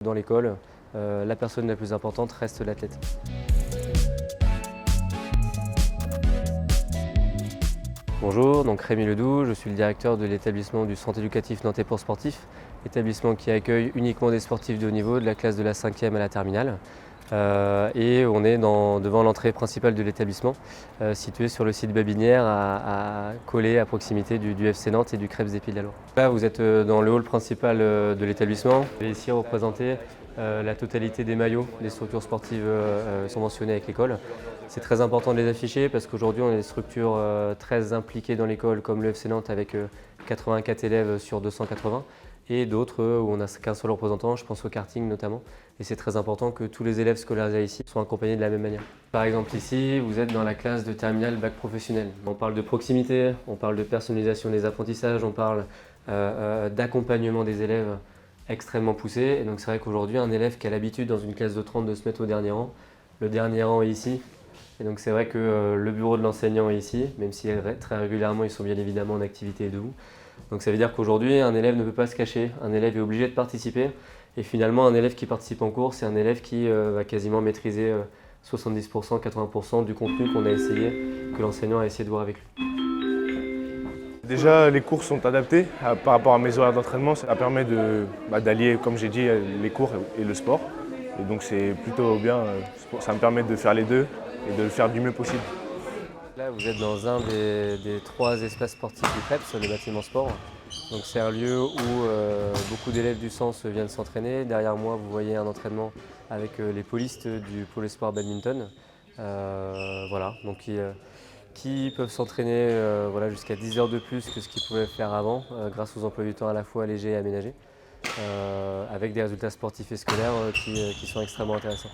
Dans l'école, la personne la plus importante reste l'athlète. Bonjour, donc Rémi Ledoux, je suis le directeur de l'établissement du Centre éducatif nantais pour sportifs, établissement qui accueille uniquement des sportifs de haut niveau de la classe de la 5e à la terminale. Et on est devant l'entrée principale de l'établissement, situé sur le site Babinière, collé à proximité du FC Nantes et du Crêpes des Pays de la Loire. Là, vous êtes dans le hall principal de l'établissement. Vous allez ici représenter la totalité des maillots des structures sportives subventionnées avec l'école. C'est très important de les afficher parce qu'aujourd'hui, on a des structures très impliquées dans l'école, comme le FC Nantes avec 84 élèves sur 280. Et d'autres où on n'a qu'un seul représentant, je pense au karting notamment. Et c'est très important que tous les élèves scolarisés ici soient accompagnés de la même manière. Par exemple ici, vous êtes dans la classe de terminale bac professionnel. On parle de proximité, on parle de personnalisation des apprentissages, on parle d'accompagnement des élèves extrêmement poussé. Et donc c'est vrai qu'aujourd'hui, un élève qui a l'habitude dans une classe de 30 de se mettre au dernier rang, le dernier rang est ici. Et donc c'est vrai que le bureau de l'enseignant est ici, même si très régulièrement ils sont bien évidemment en activité et debout. Donc ça veut dire qu'aujourd'hui, un élève ne peut pas se cacher, un élève est obligé de participer. Et finalement, un élève qui participe en cours, c'est un élève qui va quasiment maîtriser 70%, 80% du contenu que l'enseignant a essayé de voir avec lui. Déjà, les cours sont adaptés par rapport à mes horaires d'entraînement. Ça permet d'allier, comme j'ai dit, les cours et le sport. Et donc c'est plutôt bien, ça me permet de faire les deux et de le faire du mieux possible. Là, vous êtes dans un des 3 espaces sportifs du Crêpes, le bâtiment sport. Donc c'est un lieu où beaucoup d'élèves du sens viennent s'entraîner. Derrière moi, vous voyez un entraînement avec les polistes du pôle espoir badminton. Voilà, donc qui peuvent s'entraîner jusqu'à 10 heures de plus que ce qu'ils pouvaient faire avant, grâce aux emplois du temps à la fois allégés et aménagés, avec des résultats sportifs et scolaires qui sont extrêmement intéressants.